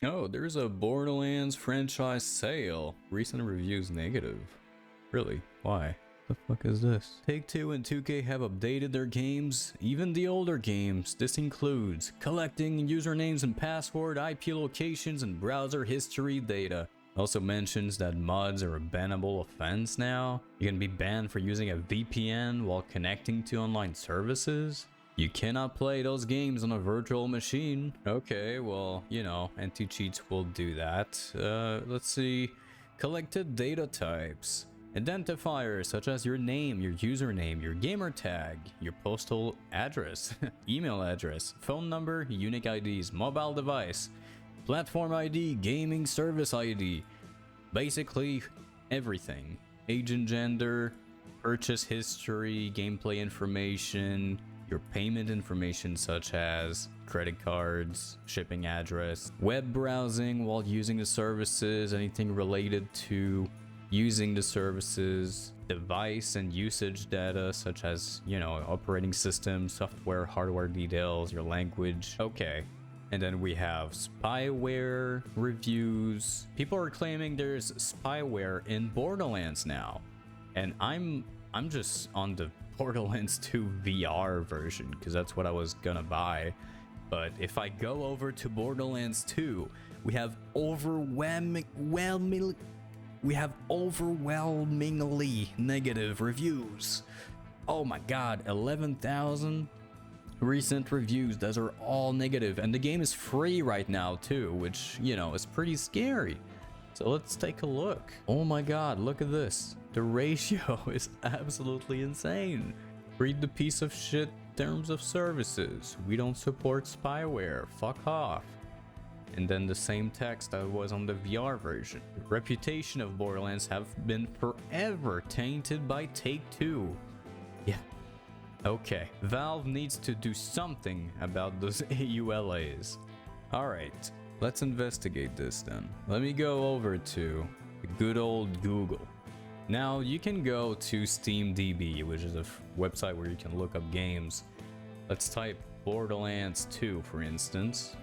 Oh, there's a Borderlands franchise sale. Recent reviews negative. Really? Why? The fuck is this? Take-Two and 2K have updated their games, even the older games. This includes collecting usernames and password, IP locations, and browser history data. Also mentions that mods are a bannable offense now. You can be banned for using a VPN while connecting to online services. You cannot play those games on a virtual machine. Okay, well, you know, anti-cheats will do that. Let's see. Collected data types. Identifiers such as your name, your username, your gamer tag, your postal address, email address, phone number, unique IDs, mobile device, platform ID, gaming service ID. Basically, everything. Age and gender, purchase history, gameplay information, your payment information such as credit cards, shipping address, web browsing while using the services, anything related to using the services, device and usage data such as, you know, operating system, software, hardware details, your language. Okay. And then we have spyware reviews. People are claiming there's spyware in Borderlands now. And I'm just on the Borderlands 2 VR version because that's what I was gonna buy. But if I go over to Borderlands 2, we have overwhelmingly negative reviews. Oh my god, 11,000 recent reviews. Those are all negative, and the game is free right now too, which, you know, is pretty scary. So let's take a look. Oh my god, look at this. The ratio is absolutely insane. Read the piece of shit terms of services. We don't support spyware. Fuck off. And then the same text that was on the VR version. The reputation of Borderlands have been forever tainted by Take-Two. Yeah. Okay. Valve needs to do something about those AULAs. Alright. Let's investigate this then. Let me go over to the good old Google. Now you can go to SteamDB, which is a website where you can look up games. Let's type Borderlands 2, for instance,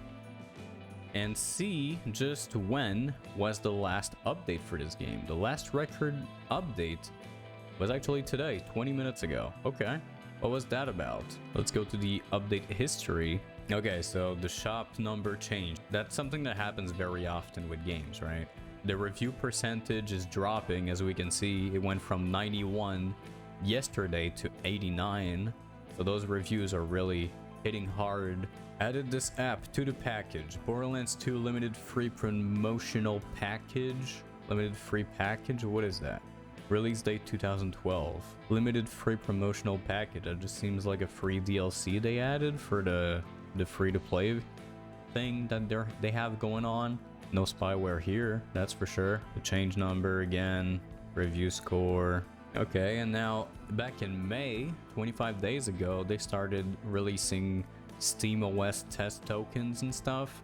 and see just when was the last update for this game. The last record update was actually today, 20 minutes ago. Okay, what was that about? Let's go to the update history. Okay, so the shop number changed. That's something that happens very often with games, right? The review percentage is dropping, as we can see. It went from 91 yesterday to 89. So those reviews are really hitting hard. Added this app to the package. Borderlands 2 limited free promotional package. Limited free package? What is that? Release date 2012. Limited free promotional package. That just seems like a free DLC they added for the free-to-play thing that they have going on. No spyware here, that's for sure. The change number again. Review score. Okay, and now back in May, 25 days ago, they started releasing SteamOS test tokens and stuff.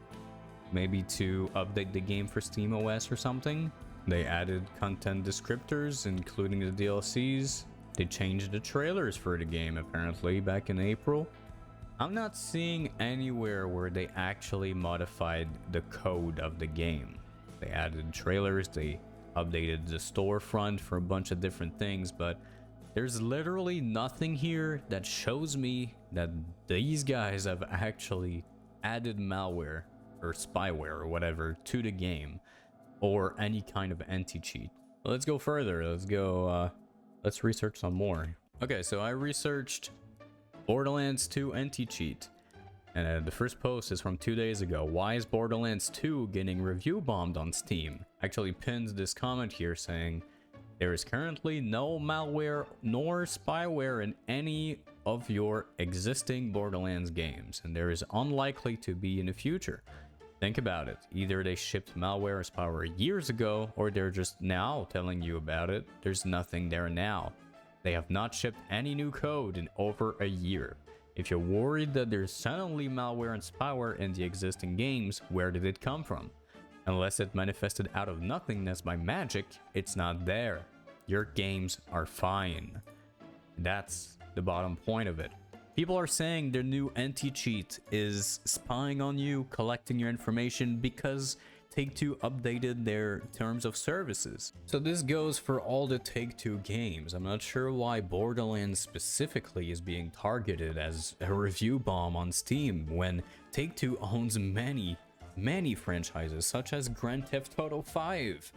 Maybe to update the game for SteamOS or something. They added content descriptors, including the DLCs. They changed the trailers for the game, apparently, back in April. I'm not seeing anywhere where they actually modified the code of the game. They added trailers, they updated the storefront for a bunch of different things, but there's literally nothing here that shows me that these guys have actually added malware or spyware or whatever to the game, or any kind of anti-cheat. Let's go further. Let's research some more. Okay, so I researched Borderlands 2 anti-cheat, and the first post is from 2 days ago. Why is Borderlands 2 getting review bombed on Steam? Actually pinned this comment here saying, there is currently no malware nor spyware in any of your existing Borderlands games, and there is unlikely to be in the future. Think about it. Either they shipped malware or spyware years ago, or they're just now telling you about it. There's nothing there now. They have not shipped any new code in over a year. If you're worried that there's suddenly malware and spyware in the existing games, where did it come from? Unless it manifested out of nothingness by magic, it's not there. Your games are fine. That's the bottom point of it. People are saying their new anti-cheat is spying on you, collecting your information because Take-Two updated their terms of services. So this goes for all the Take-Two games. I'm not sure why Borderlands specifically is being targeted as a review bomb on Steam when Take-Two owns many franchises such as Grand Theft Auto 5.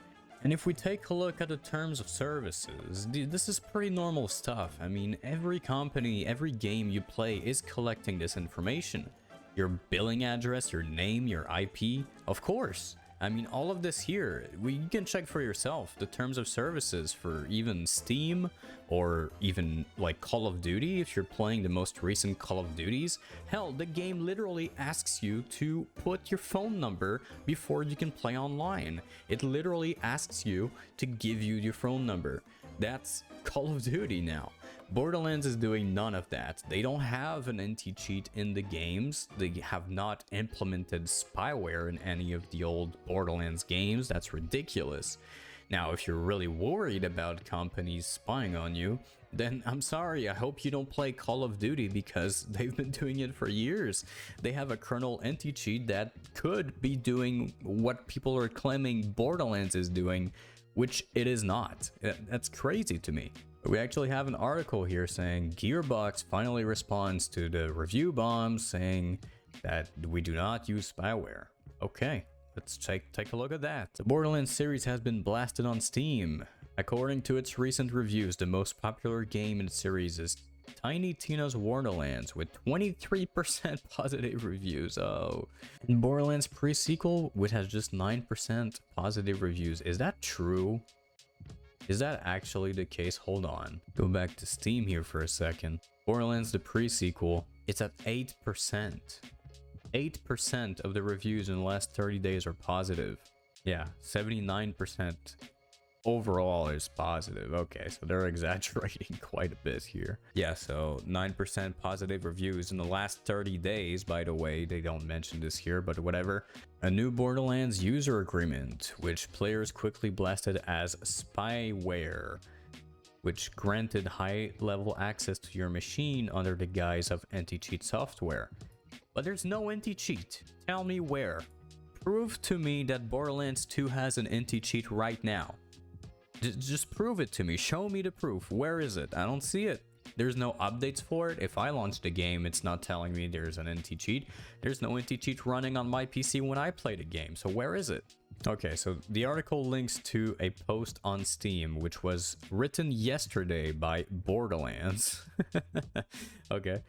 And if we take a look at the terms of services, this is pretty normal stuff. I mean, every company, every game you play is collecting this information. Your billing address, your name, your IP, of course. I mean, all of this here, you can check for yourself. The terms of services for even Steam or even like Call of Duty, if you're playing the most recent Call of Duties. Hell, the game literally asks you to put your phone number before you can play online. It literally asks you to give you your phone number. That's Call of Duty now. Borderlands is doing none of that. They don't have an anti-cheat in the games. They have not implemented spyware in any of the old Borderlands games. That's ridiculous. Now, if you're really worried about companies spying on you, then I'm sorry, I hope you don't play Call of Duty because they've been doing it for years. They have a kernel anti-cheat that could be doing what people are claiming Borderlands is doing, which it is not. That's crazy to me. We actually have an article here saying Gearbox finally responds to the review bombs saying that we do not use spyware. Okay, let's take a look at that. The Borderlands series has been blasted on Steam. According to its recent reviews, the most popular game in the series is Tiny Tina's Borderlands with 23% positive reviews. Oh, and Borderlands pre-sequel, which has just 9% positive reviews. Is that true? Is that actually the case? Hold on. Go back to Steam here for a second. Borderlands the pre-sequel, it's at 8%. 8% of the reviews in the last 30 days are positive. Yeah, 79% overall is positive. Okay, so they're exaggerating quite a bit here. Yeah, so 9% positive reviews in the last 30 days. By the way, they don't mention this here, but whatever. A new Borderlands user agreement, which players quickly blasted as spyware, which granted high-level access to your machine under the guise of anti-cheat software. But there's no anti-cheat. Tell me where. Prove to me that Borderlands 2 has an anti-cheat right now. Just prove it to me. Show me the proof. Where is it? I don't see it. There's no updates for it. If I launch the game, it's not telling me there's an anti-cheat. There's no anti-cheat running on my PC when I play the game. So where is it? Okay, so the article links to a post on Steam, which was written yesterday by Borderlands. Okay.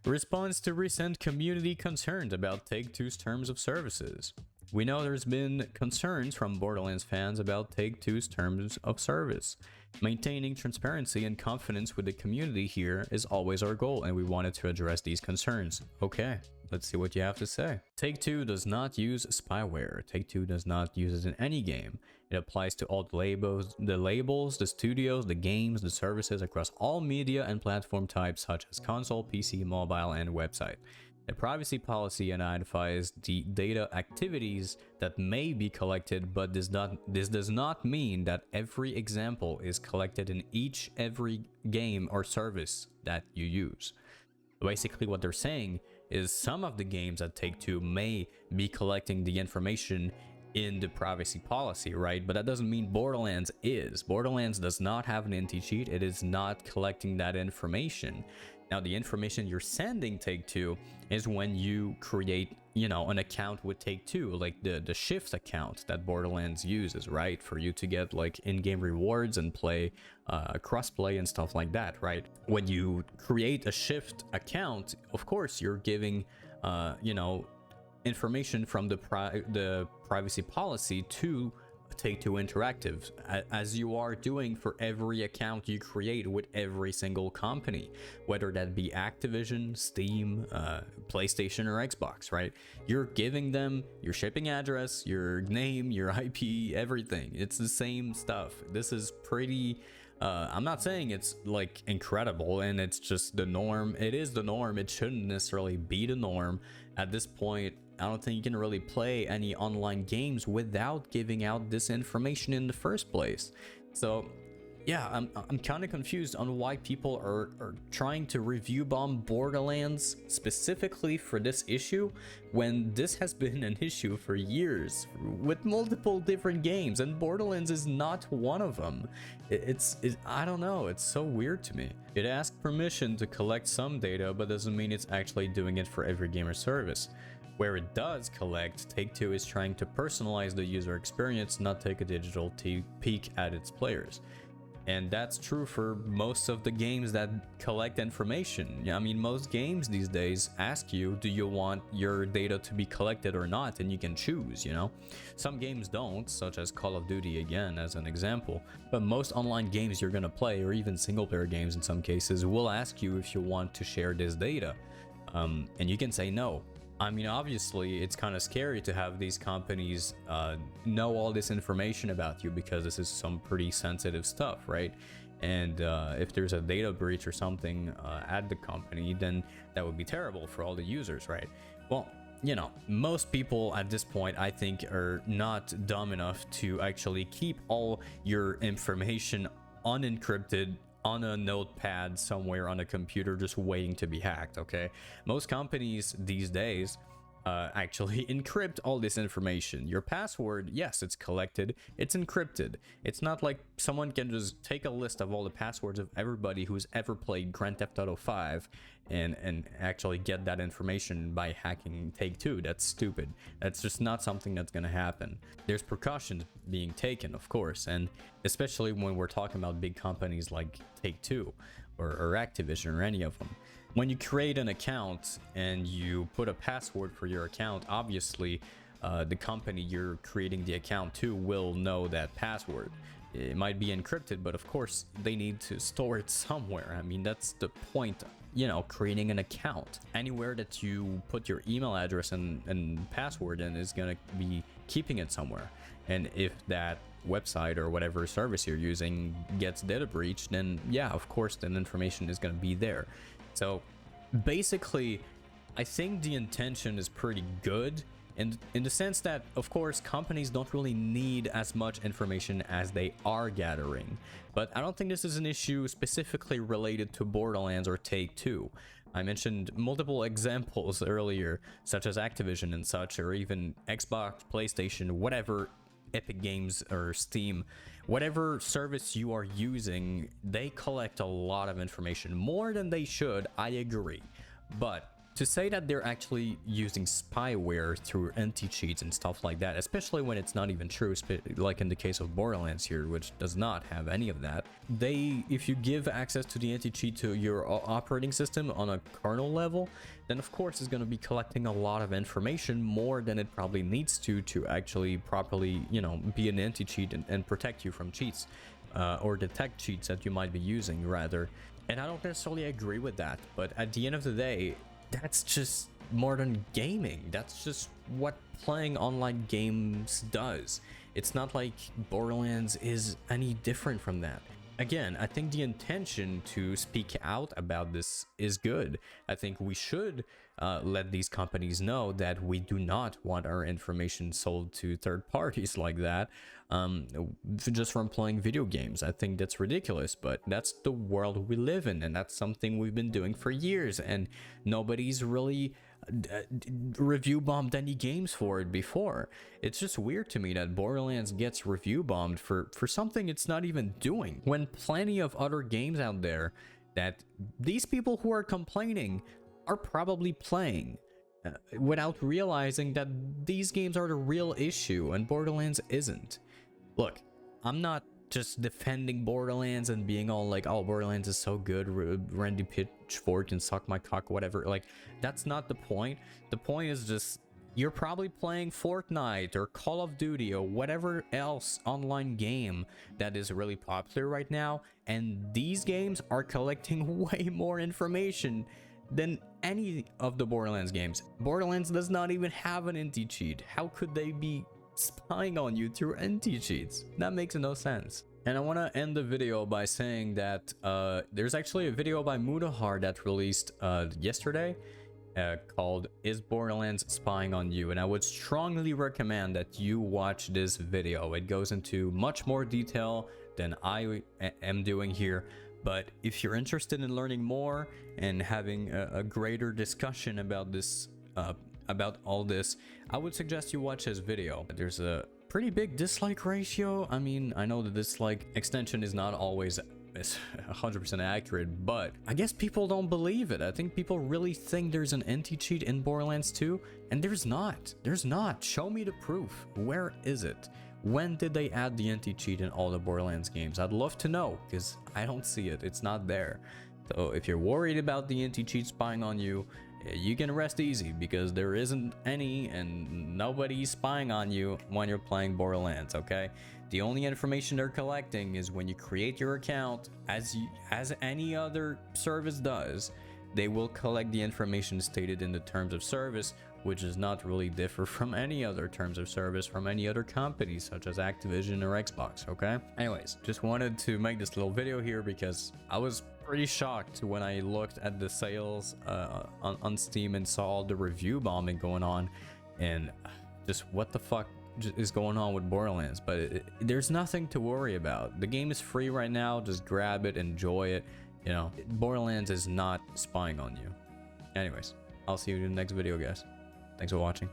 Response to recent community concerns about Take-Two's terms of services. We know there's been concerns from Borderlands fans about Take-Two's terms of service. Maintaining transparency and confidence with the community here is always our goal, and we wanted to address these concerns. Okay, let's see what you have to say. Take-Two does not use spyware. Take-Two does not use it in any game. It applies to all the labels, the studios, the games, the services across all media and platform types such as console, PC, mobile, and website. The privacy policy identifies the data activities that may be collected, but this does not mean that every example is collected in every game or service that you use. Basically what they're saying is some of the games that Take-Two may be collecting the information in the privacy policy, right? But that doesn't mean Borderlands is. Borderlands does not have an anti-cheat. It is not collecting that information. Now, the information you're sending Take-Two is when you create, an account with Take-Two, like the Shift account that Borderlands uses, right? For you to get like in-game rewards and play crossplay and stuff like that, right? When you create a Shift account, of course, you're giving, information from the privacy policy to Take-Two Interactive, as you are doing for every account you create with every single company, whether that be Activision, Steam, PlayStation, or Xbox, right? You're giving them your shipping address, your name, your IP, everything. It's the same stuff. This is pretty... I'm not saying it's like incredible and it's just the norm. It is the norm. It shouldn't necessarily be the norm. At this point, I don't think you can really play any online games without giving out this information in the first place. So yeah, I'm kind of confused on why people are trying to review bomb Borderlands specifically for this issue, when this has been an issue for years with multiple different games, and Borderlands is not one of them. I don't know, it's so weird to me. It asks permission to collect some data, but doesn't mean it's actually doing it for every game or service. Where it does collect, Take-Two is trying to personalize the user experience, not take a digital peek at its players. And that's true for most of the games that collect information. I mean, most games these days ask you, do you want your data to be collected or not? And you can choose, you know? Some games don't, such as Call of Duty, again, as an example. But most online games you're gonna play, or even single-player games in some cases, will ask you if you want to share this data. And you can say no. I mean, obviously, it's kind of scary to have these companies know all this information about you, because this is some pretty sensitive stuff, right? And if there's a data breach or something at the company, then that would be terrible for all the users, right? Well, you know, most people at this point, I think, are not dumb enough to actually keep all your information unencrypted on a notepad somewhere on a computer just waiting to be hacked. Okay, most companies these days actually encrypt all this information. Your password, yes, it's collected, it's encrypted. It's not like someone can just take a list of all the passwords of everybody who's ever played Grand Theft Auto 5 and actually get that information by hacking Take-Two. That's stupid. That's just not something that's gonna happen. There's precautions being taken, of course, and especially when we're talking about big companies like Take-Two or Activision or any of them. When you create an account and you put a password for your account, obviously the company you're creating the account to will know that password. It might be encrypted, but of course they need to store it somewhere. I mean, that's the point, you know, creating an account. Anywhere that you put your email address and password in is gonna be keeping it somewhere. And if that website or whatever service you're using gets data breached, then yeah, of course, then information is gonna be there. So basically, I think the intention is pretty good, and in the sense that, of course, companies don't really need as much information as they are gathering. But I don't think this is an issue specifically related to Borderlands or Take-Two. I mentioned multiple examples earlier, such as Activision and such, or even Xbox, PlayStation, whatever, Epic Games or Steam, whatever service you are using, they collect a lot of information, more than they should, I agree. But to say that they're actually using spyware through anti-cheats and stuff like that, especially when it's not even true, like in the case of Borderlands here, which does not have any of that, if you give access to the anti-cheat to your operating system on a kernel level, then of course it's going to be collecting a lot of information, more than it probably needs to actually properly, you know, be an anti-cheat and protect you from cheats, or detect cheats that you might be using, rather. And I don't necessarily agree with that, but at the end of the day, that's just modern gaming. That's just what playing online games does. It's not like Borderlands is any different from that. Again, I think the intention to speak out about this is good. I think we should let these companies know that we do not want our information sold to third parties like that, just from playing video games. I think that's ridiculous, but that's the world we live in, and that's something we've been doing for years, and nobody's really review bombed any games for it before. It's just weird to me that Borderlands gets review bombed for something it's not even doing, when plenty of other games out there that these people who are complaining are probably playing, without realizing that these games are the real issue and Borderlands isn't. Look, I'm not just defending Borderlands and being all like, oh, Borderlands is so good, Randy Pitchfork can suck my cock, whatever. Like, that's not the point. The point is just, you're probably playing Fortnite or Call of Duty or whatever else online game that is really popular right now, and these games are collecting way more information than any of the Borderlands games. Borderlands does not even have an anti-cheat. How could they be spying on you through anti-cheats? That makes no sense. And I want to end the video by saying that there's actually a video by Mudahar that released yesterday called "Is Borderlands Spying on You?" and I would strongly recommend that you watch this video. It goes into much more detail than I am doing here. But if you're interested in learning more and having a greater discussion about this, about all this, I would suggest you watch his video. There's a pretty big dislike ratio. I mean, I know the dislike extension is not always 100% accurate, but I guess people don't believe it. I think people really think there's an anti-cheat in Borderlands 2, and there's not. There's not. Show me the proof. Where is it? When did they add the anti-cheat in all the Borderlands games? I'd love to know, because I don't see it. It's not there. So if you're worried about the anti-cheat spying on you, you can rest easy, because there isn't any and nobody's spying on you when you're playing Borderlands, okay? The only information they're collecting is when you create your account, as any other service does. They will collect the information stated in the terms of service, which does not really differ from any other terms of service from any other company such as Activision or Xbox, okay? Anyways, just wanted to make this little video here because I was pretty shocked when I looked at the sales on Steam and saw all the review bombing going on, and just what the fuck is going on with Borderlands. But there's nothing to worry about. The game is free right now. Just grab it, enjoy it. You know, Borderlands is not spying on you. Anyways, I'll see you in the next video, guys. Thanks for watching.